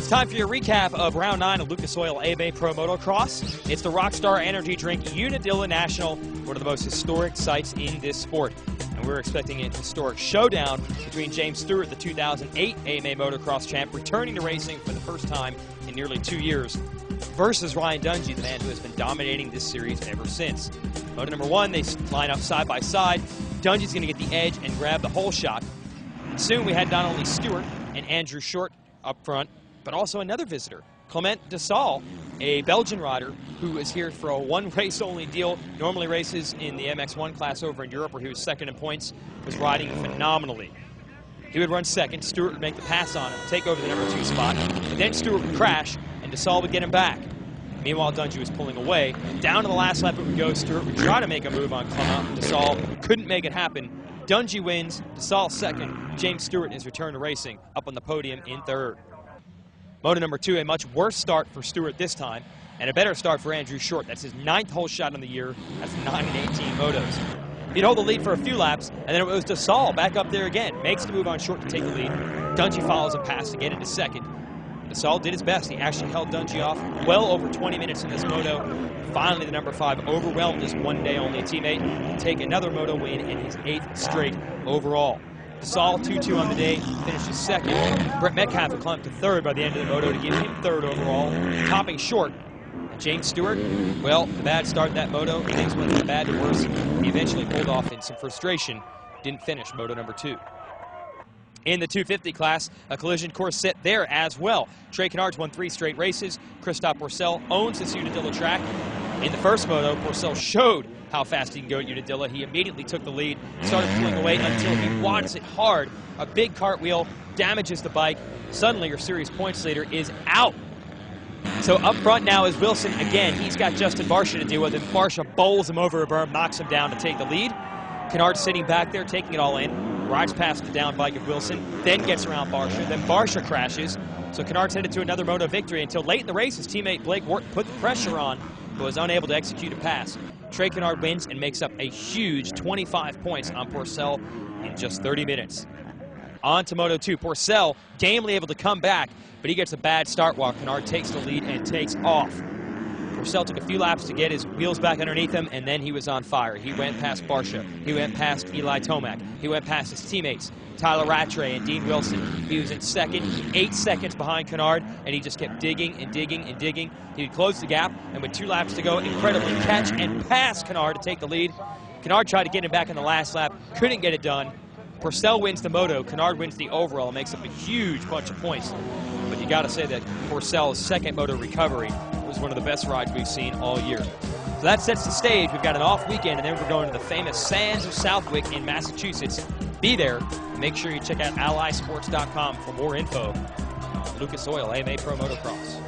It's time for your recap of Round 9 of Lucas Oil AMA Pro Motocross. It's the Rockstar Energy Drink Unadilla National, one of the most historic sites in this sport. And we're expecting a historic showdown between James Stewart, the 2008 AMA Motocross champ, returning to racing for the first time in nearly 2 years, versus Ryan Dungey, the man who has been dominating this series ever since. Moto number 1, they line up side by side. Dungey's going to get the edge and grab the whole shot. Soon we had not only Stewart and Andrew Short up front, but also another visitor, Clement Desalle, a Belgian rider who is here for a one-race-only deal, normally races in the MX1 class over in Europe, where he was second in points, was riding phenomenally. He would run second, Stewart would make the pass on him, take over the number 2 spot, and then Stewart would crash, and Desalle would get him back. Meanwhile, Dungey was pulling away. Down to the last lap it would go. Stewart would try to make a move on Clement. Desalle couldn't make it happen. Dungey wins, Desalle second, James Stewart is returned to racing, up on the podium in third. Moto number 2, a much worse start for Stewart this time, and a better start for Andrew Short. That's his 9th whole shot on the year. That's 9 and 18 motos. He'd hold the lead for a few laps, and then it was Desalle back up there again. Makes the move on Short to take the lead. Dungey follows him past to get into second. Desalle did his best. He actually held Dungey off well over 20 minutes in this moto. Finally, the number 5 overwhelmed his one-day-only teammate to take another moto win and his 8th straight overall. Desalle 2-2 on the day, finishes second. Brett Metcalf would climb to third by the end of the moto to give him third overall, topping Short. And James Stewart, well, the bad start that moto, things went from bad to worse. He eventually pulled off in some frustration, didn't finish moto number 2. In the 250 class, a collision course set there as well. Trey Canards won 3 straight races. Christophe Pourcel owns this Unadilla track. In the first moto, Pourcel showed how fast he can go at Unadilla. He immediately took the lead, started pulling away until he wads it hard. A big cartwheel damages the bike. Suddenly, your series points leader is out. So up front now is Wilson again. He's got Justin Barsha to deal with, and Barsha bowls him over a berm, knocks him down to take the lead. Canard sitting back there, taking it all in, rides past the down bike of Wilson, then gets around Barsha, then Barsha crashes. So Canard's headed to another moto victory until late in the race his teammate Blake Wharton put the pressure on, but was unable to execute a pass. Trey Canard wins and makes up a huge 25 points on Pourcel in just 30 minutes. On to Moto 2. Pourcel gamely able to come back, but he gets a bad start while Canard takes the lead and takes off. Pourcel took a few laps to get his wheels back underneath him, and then he was on fire. He went past Barsha. He went past Eli Tomac. He went past his teammates, Tyler Rattray and Dean Wilson. He was in second, 8 seconds behind Canard, and he just kept digging and digging and digging. He closed the gap, and with 2 laps to go, incredibly catch and pass Canard to take the lead. Canard tried to get him back in the last lap, couldn't get it done. Pourcel wins the moto, Canard wins the overall, makes up a huge bunch of points. But you gotta say that Pourcel's second moto recovery was one of the best rides we've seen all year. So that sets the stage. We've got an off weekend, and then we're going to the famous Sands of Southwick in Massachusetts. Be there. Make sure you check out allysports.com for more info. Lucas Oil AMA Pro Motocross.